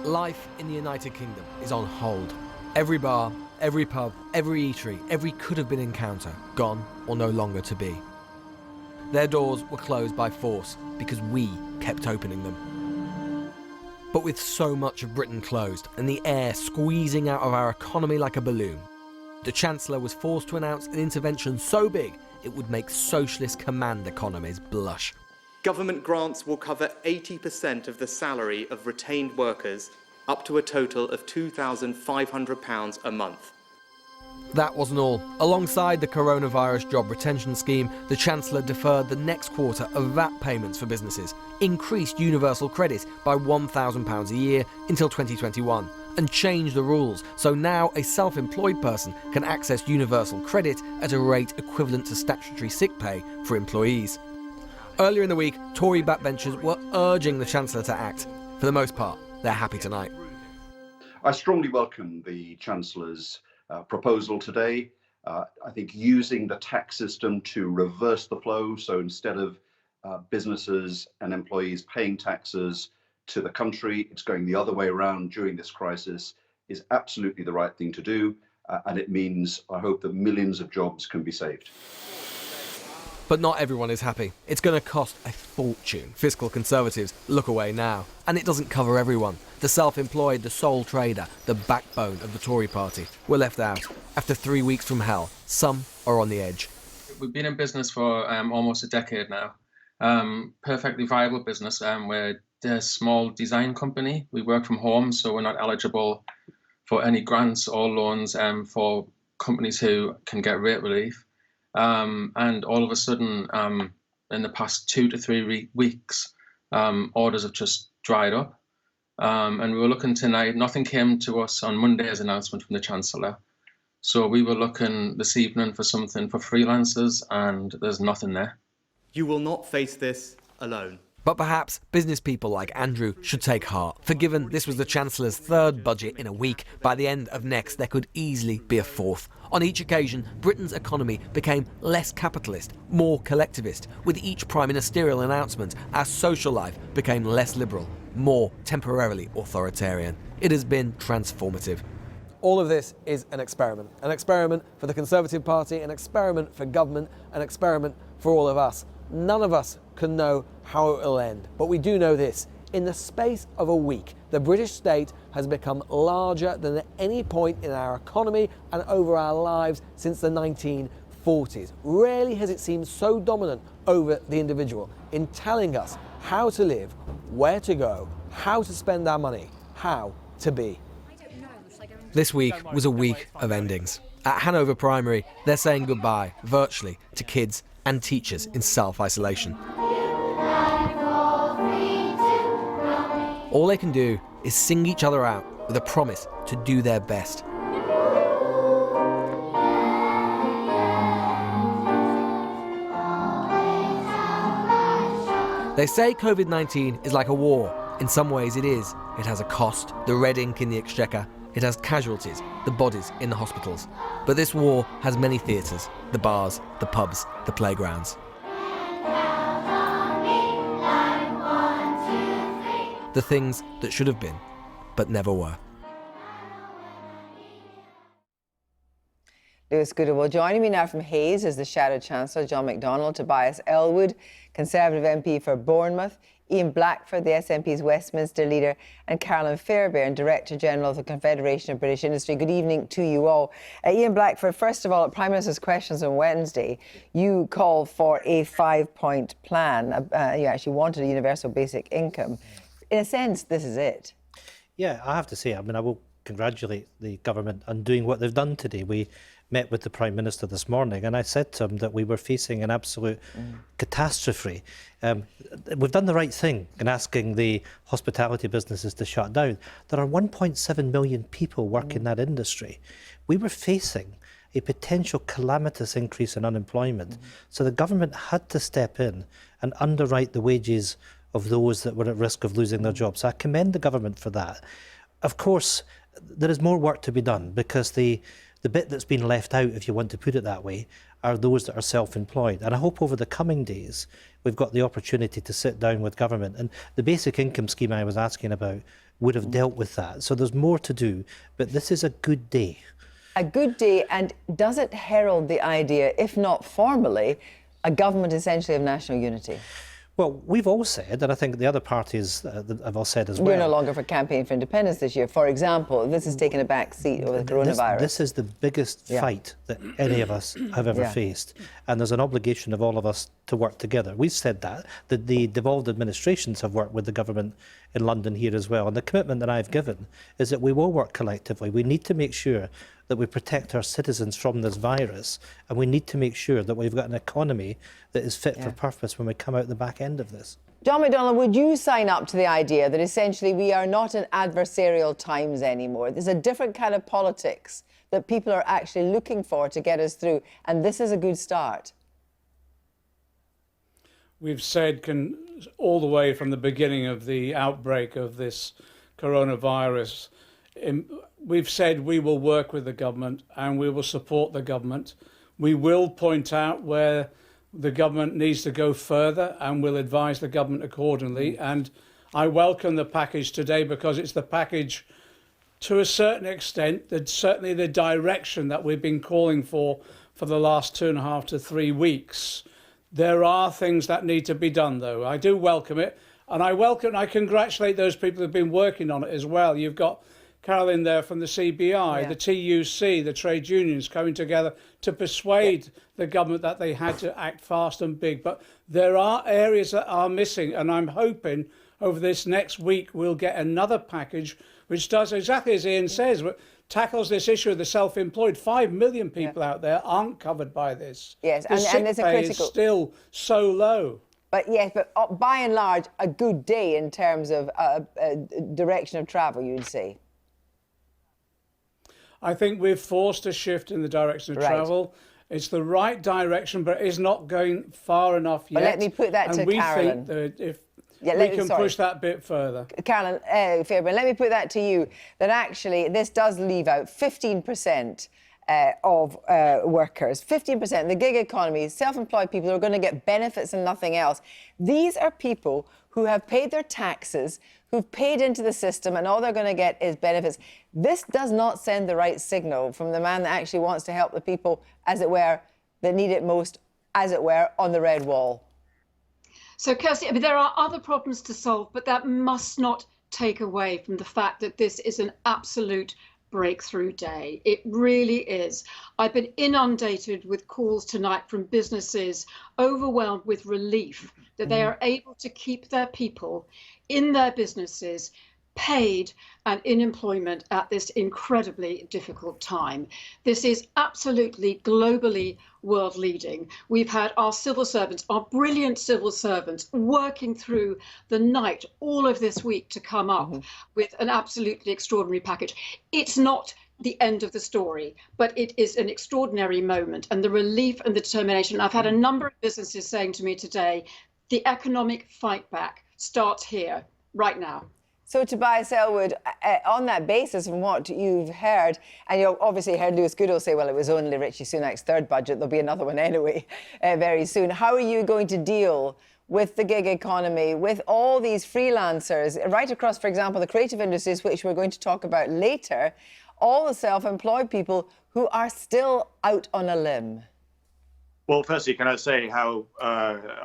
Life in the United Kingdom is on hold. Every bar, every pub, every eatery, every could-have-been encounter, gone or no longer to be. Their doors were closed by force because we kept opening them. But with so much of Britain closed and the air squeezing out of our economy like a balloon, the Chancellor was forced to announce an intervention so big it would make socialist command economies blush. Government grants will cover 80% of the salary of retained workers, up to a total of £2,500 a month. That wasn't all. Alongside the coronavirus job retention scheme, the Chancellor deferred the next quarter of VAT payments for businesses, increased universal credit by £1,000 a year until 2021, and changed the rules so now a self-employed person can access universal credit at a rate equivalent to statutory sick pay for employees. Earlier in the week, Tory backbenchers were urging the Chancellor to act. For the most part, they're happy tonight. I strongly welcome the Chancellor's proposal today. I think using the tax system to reverse the flow, so instead of businesses and employees paying taxes to the country, it's going the other way around during this crisis, is absolutely the right thing to do. And it means, I hope, that millions of jobs can be saved. But not everyone is happy. It's going to cost a fortune. Fiscal Conservatives look away now. And it doesn't cover everyone. The self-employed, the sole trader, the backbone of the Tory party were left out. After 3 weeks from hell, some are on the edge. We've been in business for almost a decade now. Perfectly viable business. We're a small design company. We work from home, so we're not eligible for any grants or loans for companies who can get rate relief. And all of a sudden, in the past 2 to 3 weeks, orders have just dried up. And we were looking tonight, nothing came to us on Monday's announcement from the Chancellor. So we were looking this evening for something for freelancers, and there's nothing there. You will not face this alone. But perhaps business people like Andrew should take heart. For given this was the Chancellor's third budget in a week, by the end of next there could easily be a fourth. On each occasion, Britain's economy became less capitalist, more collectivist. With each prime ministerial announcement, our social life became less liberal, more temporarily authoritarian. It has been transformative. All of this is an experiment for the Conservative Party, an experiment for government, an experiment for all of us. None of us can know how it will end, but we do know this. In the space of a week, the British state has become larger than at any point in our economy and over our lives since the 1940s. Rarely has it seemed so dominant over the individual in telling us how to live, where to go, how to spend our money, how to be. This week was a week of endings. At Hanover Primary, they're saying goodbye, virtually, to kids and teachers in self-isolation. All they can do is sing each other out with a promise to do their best. They say COVID-19 is like a war. In some ways it is. It has a cost, the red ink in the exchequer. It has casualties, the bodies in the hospitals. But this war has many theatres, the bars, the pubs, the playgrounds. The things that should have been, but never were. Lewis Goodall. Joining me now from Hayes is the Shadow Chancellor, John McDonnell, Tobias Ellwood, Conservative MP for Bournemouth, Ian Blackford, the SNP's Westminster leader, and Carolyn Fairbairn, Director General of the Confederation of British Industry. Good evening to you all. Ian Blackford, first of all, at Prime Minister's Questions on Wednesday, you called for a 5-point plan. You actually wanted a universal basic income. In a sense, this is it. Yeah, I have to say, I will congratulate the government on doing what they've done today. We met with the Prime Minister this morning and I said to him that we were facing an absolute catastrophe. We've done the right thing in asking the hospitality businesses to shut down. There are 1.7 million people work in that industry. We were facing a potential calamitous increase in unemployment. So the government had to step in and underwrite the wages of those that were at risk of losing their jobs. So I commend the government for that. Of course, there is more work to be done because the bit that's been left out, if you want to put it that way, are those that are self-employed. And I hope over the coming days, we've got the opportunity to sit down with government. And the basic income scheme I was asking about would have dealt with that. So there's more to do, but this is a good day. A good day, and does it herald the idea, if not formally, a government essentially of national unity? Well, we've all said, and I think the other parties have all said as well. We're no longer for campaign for independence this year. For example, this has taken a back seat over the coronavirus. This is the biggest fight that any of us have ever faced. And there's an obligation of all of us to work together. We've said that the devolved administrations have worked with the government in London here as well. And the commitment that I've given is that we will work collectively. We need to make sure that we protect our citizens from this virus, and we need to make sure that we've got an economy that is fit for purpose when we come out the back end of this. John McDonnell, would you sign up to the idea that essentially we are not in adversarial times anymore? There's a different kind of politics that people are actually looking for to get us through, and this is a good start. We've said all the way from the beginning of the outbreak of this coronavirus, we've said we will work with the government and we will support the government. We will point out where the government needs to go further and we'll advise the government accordingly. And I welcome the package today because it's the package to a certain extent, that certainly the direction that we've been calling for the last 2.5 to 3 weeks. There are things that need to be done, though. I do welcome it, and I congratulate those people who've been working on it as well. You've got Carolyn there from the CBI, the TUC, the trade unions coming together to persuade the government that they had to act fast and big. But there are areas that are missing, and I'm hoping over this next week we'll get another package which does exactly as Ian says, tackles this issue of the self-employed. 5 million people out there aren't covered by this. Yes, the sick and there's a pay critical... is still so low. But yes, but by and large, a good day in terms of direction of travel, you'd say. I think we're forced to shift in the direction of travel. It's the right direction, but it's not going far enough yet. But let me put that and to we Carolyn. think that if we can push that bit further. Carolyn, Fairbairn, let me put that to you, that actually this does leave out 15% of workers, 15%, the gig economy, self-employed people who are going to get benefits and nothing else. These are people who have paid their taxes, who've paid into the system, and all they're going to get is benefits. This does not send the right signal from the man that actually wants to help the people, as it were, that need it most, as it were, on the red wall. So, Kirsty, I mean, there are other problems to solve, but that must not take away from the fact that this is an absolute breakthrough day. It really is. I've been inundated with calls tonight from businesses overwhelmed with relief that they are able to keep their people in their businesses, paid and in employment at this incredibly difficult time. This is absolutely globally world leading. We've had our civil servants, our brilliant civil servants, working through the night all of this week to come up with an absolutely extraordinary package. It's not the end of the story, but it is an extraordinary moment, and the relief and the determination. I've had a number of businesses saying to me today, the economic fight back starts here right now. So, Tobias, Ellwood, on that basis, from what you've heard, and you've obviously heard Lewis Goodall say, well, it was only Rishi Sunak's third budget, there'll be another one anyway very soon. How are you going to deal with the gig economy, with all these freelancers, right across, for example, the creative industries, which we're going to talk about later, all the self-employed people who are still out on a limb? Well, firstly, can I say how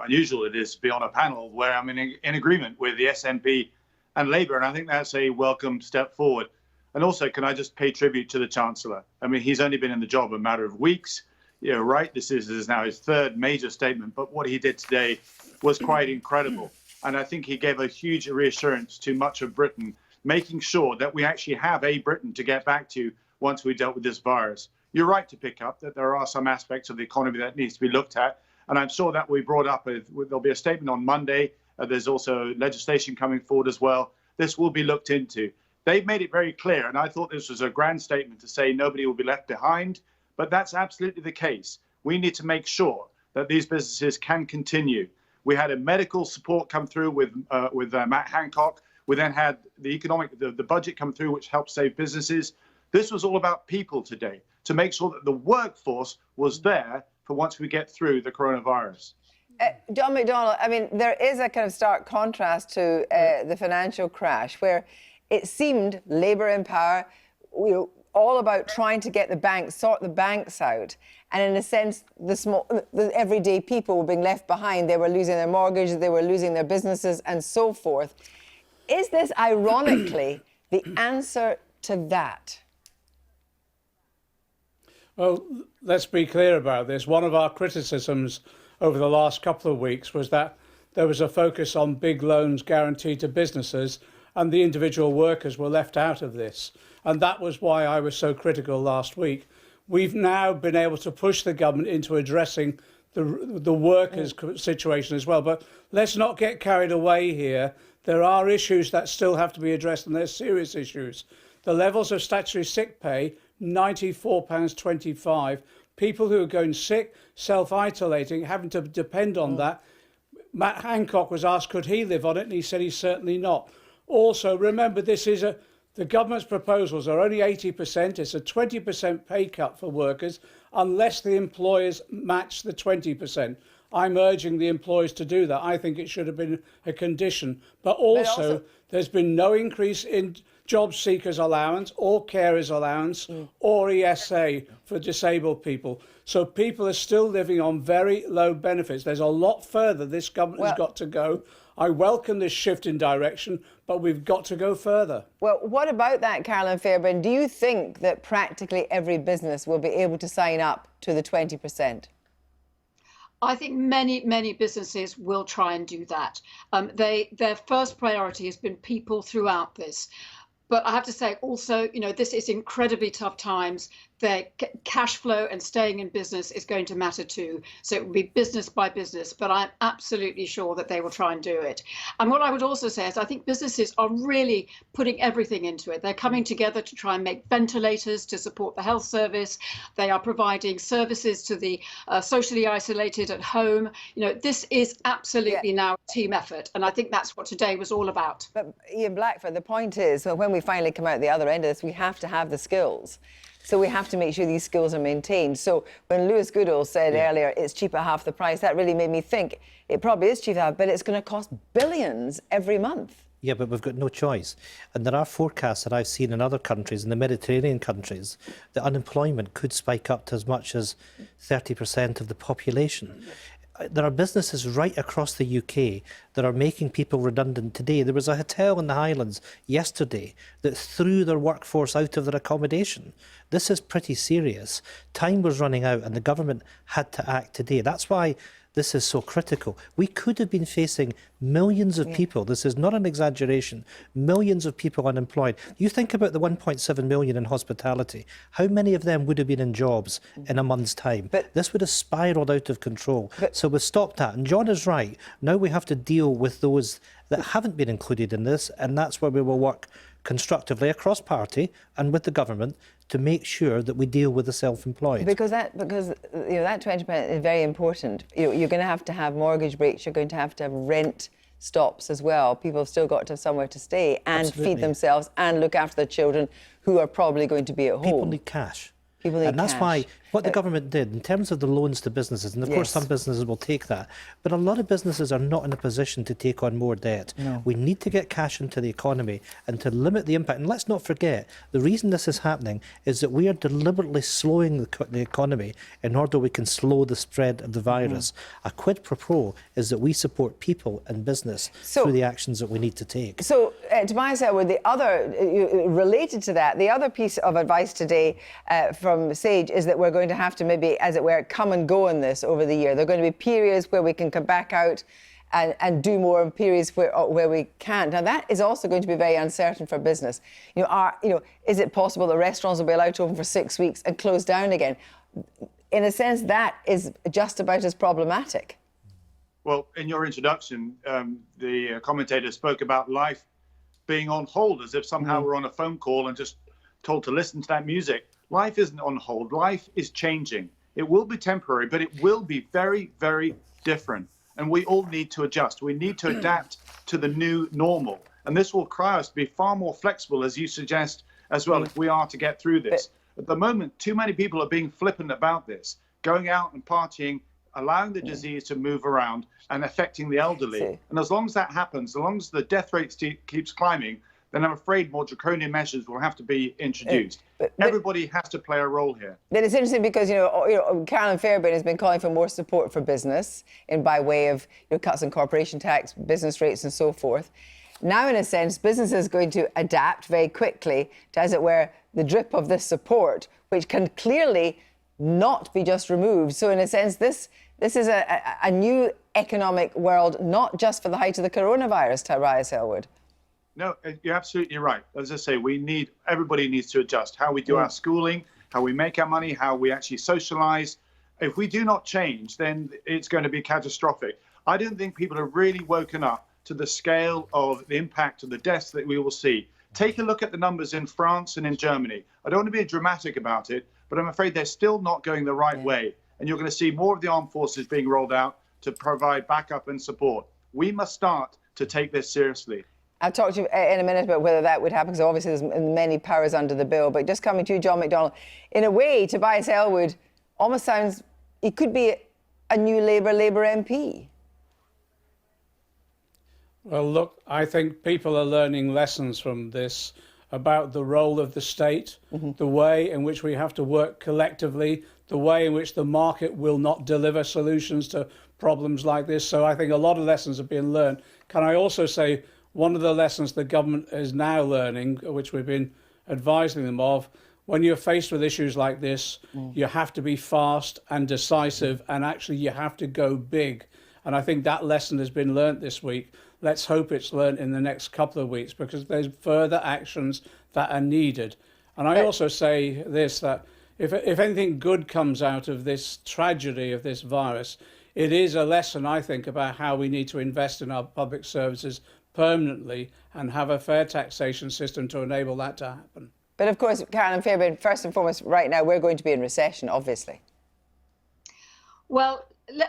unusual it is to be on a panel where I'm in agreement with the SNP and Labour, and I think that's a welcome step forward. And also, can I just pay tribute to the Chancellor? I mean, he's only been in the job a matter of weeks. You're right, this is now his third major statement, but what he did today was quite incredible. And I think he gave a huge reassurance to much of Britain, making sure that we actually have a Britain to get back to once we dealt with this virus. You're right to pick up that there are some aspects of the economy that needs to be looked at. And I'm sure that we brought up, there'll be a statement on Monday. There's also legislation coming forward as well. This will be looked into. They've made it very clear, and I thought this was a grand statement to say nobody will be left behind, but that's absolutely the case. We need to make sure that these businesses can continue. We had a medical support come through with Matt Hancock. We then had the budget come through, which helped save businesses. This was all about people today, to make sure that the workforce was there for once we get through the coronavirus. John McDonnell, I mean, there is a kind of stark contrast to the financial crash where it seemed Labour in power, all about trying to get the banks, sort the banks out. And in a sense, the everyday people were being left behind. They were losing their mortgages, they were losing their businesses and so forth. Is this, ironically, the answer to that? Well, let's be clear about this. One of our criticisms over the last couple of weeks was that there was a focus on big loans guaranteed to businesses and the individual workers were left out of this. And that was why I was so critical last week. We've now been able to push the government into addressing the workers' situation as well. But let's not get carried away here. There are issues that still have to be addressed, and they're serious issues. The levels of statutory sick pay, £94.25. People who are going sick, self-isolating, having to depend on that. Matt Hancock was asked, could he live on it? And he said he's certainly not. Also, remember, the government's proposals are only 80%. It's a 20% pay cut for workers unless the employers match the 20%. I'm urging the employers to do that. I think it should have been a condition. But also there's been no increase in job seekers allowance or carers allowance or ESA for disabled people. So people are still living on very low benefits. There's a lot further this government has got to go. I welcome this shift in direction, but we've got to go further. Well, what about that, Carolyn Fairbairn? Do you think that practically every business will be able to sign up to the 20%? I think many businesses will try and do that. Their first priority has been people throughout this. But I have to say also, this is incredibly tough times. Their cash flow and staying in business is going to matter too. So it will be business by business, but I'm absolutely sure that they will try and do it. And what I would also say is I think businesses are really putting everything into it. They're coming together to try and make ventilators to support the health service. They are providing services to the socially isolated at home. This is absolutely now a team effort. And I think that's what today was all about. But Ian Blackford, the point is, when we finally come out the other end of this, we have to have the skills. So we have to make sure these skills are maintained. So when Lewis Goodall said earlier it's cheap at half the price, that really made me think it probably is cheap at half, but it's going to cost billions every month. Yeah, but we've got no choice. And there are forecasts that I've seen in other countries, in the Mediterranean countries, that unemployment could spike up to as much as 30% of the population. There are businesses right across the UK that are making people redundant today. There was a hotel in the Highlands yesterday that threw their workforce out of their accommodation. This is pretty serious. Time was running out and the government had to act today. That's why this is so critical. We could have been facing millions of people, this is not an exaggeration, millions of people unemployed. You think about the 1.7 million in hospitality. How many of them would have been in jobs in a month's time? But this would have spiralled out of control. So we've stopped that. And John is right. Now we have to deal with those that haven't been included in this, and that's where we will work constructively across party and with the government to make sure that we deal with the self-employed. Because that 20% is very important. You're going to have mortgage breaks. You're going to have rent stops as well. People have still got to have somewhere to stay and feed themselves and look after their children who are probably going to be at home. People need cash. And that's why what the government did in terms of the loans to businesses, and of course some businesses will take that, but a lot of businesses are not in a position to take on more debt. No. We need to get cash into the economy and to limit the impact. And let's not forget, the reason this is happening is that we are deliberately slowing the economy in order we can slow the spread of the virus. A quid pro quo is that we support people and business through the actions that we need to take. So, Tobias, Ellwood, the other, related to that, the other piece of advice today from Sage is that we're going to have to maybe, as it were, come and go in this over the year. There are going to be periods where we can come back out and do more, and periods where we can't. Now, that is also going to be very uncertain for business. Is it possible that restaurants will be allowed to open for 6 weeks and close down again? In a sense, that is just about as problematic. Well, in your introduction, the commentator spoke about life being on hold, as if somehow we're on a phone call and just told to listen to that music. Life isn't on hold. Life is changing. It will be temporary, but it will be very, very different. And we all need to adjust. We need to adapt to the new normal. And this will require us to be far more flexible, as you suggest, as well, if we are to get through this. At the moment, too many people are being flippant about this, going out and partying, allowing the disease to move around and affecting the elderly. And as long as that happens, as long as the death rate keeps climbing, then I'm afraid more draconian measures will have to be introduced. Everybody has to play a role here. But it's interesting because, Carolyn Fairbairn has been calling for more support for business by way of cuts in corporation tax, business rates and so forth. Now, in a sense, business is going to adapt very quickly to, as it were, the drip of this support, which can clearly not be just removed. So, in a sense, this is a new economic world, not just for the height of the coronavirus, Tobias Ellwood. No, you're absolutely right. As I say, everybody needs to adjust how we do our schooling, how we make our money, how we actually socialize. If we do not change, then it's going to be catastrophic. I don't think people have really woken up to the scale of the impact of the deaths that we will see. Take a look at the numbers in France and in Germany. I don't want to be dramatic about it, but I'm afraid they're still not going the right way. And you're going to see more of the armed forces being rolled out to provide backup and support. We must start to take this seriously. I'll talk to you in a minute about whether that would happen, because obviously there's many powers under the bill. But just coming to you, John McDonnell, in a way, Tobias Ellwood almost sounds, he could be a new Labour MP. Well, look, I think people are learning lessons from this about the role of the state, the way in which we have to work collectively, the way in which the market will not deliver solutions to problems like this. So I think a lot of lessons have been learned. Can I also say one of the lessons the government is now learning, which we've been advising them of, when you're faced with issues like this, you have to be fast and decisive, and actually you have to go big. And I think that lesson has been learnt this week. Let's hope it's learnt in the next couple of weeks, because there's further actions that are needed. And I also say this, that if anything good comes out of this tragedy of this virus, it is a lesson, I think, about how we need to invest in our public services permanently and have a fair taxation system to enable that to happen. But of course, Carolyn Fairbairn, first and foremost, right now we're going to be in recession, obviously. Well,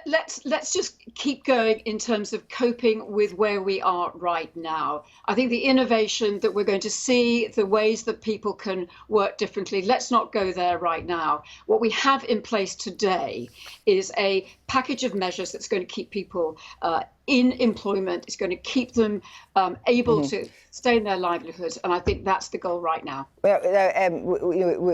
let's just keep going in terms of coping with where we are right now. I think the innovation that we're going to see, the ways that people can work differently, let's not go there right now. What we have in place today is a package of measures that's going to keep people in employment. It's going to keep them able to stay in their livelihoods, and I think that's the goal right now. Well,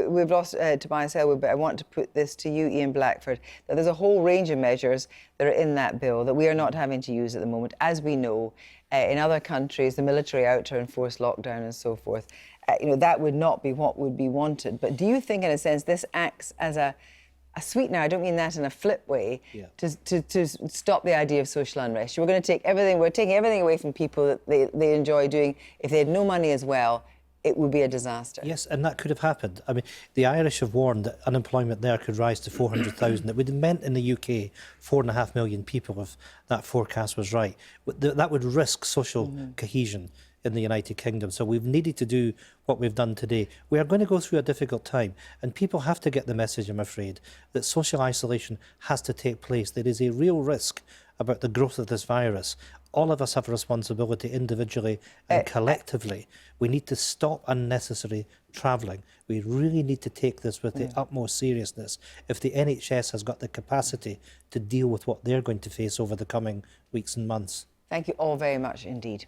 we've lost Tobias Ellwood, but I want to put this to you, Ian Blackford, that there's a whole range of measures that are in that bill that we are not having to use at the moment. As we know, in other countries, the military out to enforce lockdown and so forth, that would not be what would be wanted. But do you think, in a sense, this acts as a sweetener, I don't mean that in a flip way, to stop the idea of social unrest? We're going to take everything, we're taking everything away from people that they enjoy doing. If they had no money as well, it would be a disaster. Yes, and that could have happened. I mean, the Irish have warned that unemployment there could rise to 400,000. It would have meant in the UK 4.5 million people if that forecast was right. That would risk social cohesion in the United Kingdom. So we've needed to do what we've done today. We are going to go through a difficult time, and people have to get the message, I'm afraid, that social isolation has to take place. There is a real risk about the growth of this virus. All of us have a responsibility individually and collectively. We need to stop unnecessary travelling. We really need to take this with the utmost seriousness if the NHS has got the capacity to deal with what they're going to face over the coming weeks and months. Thank you all very much indeed.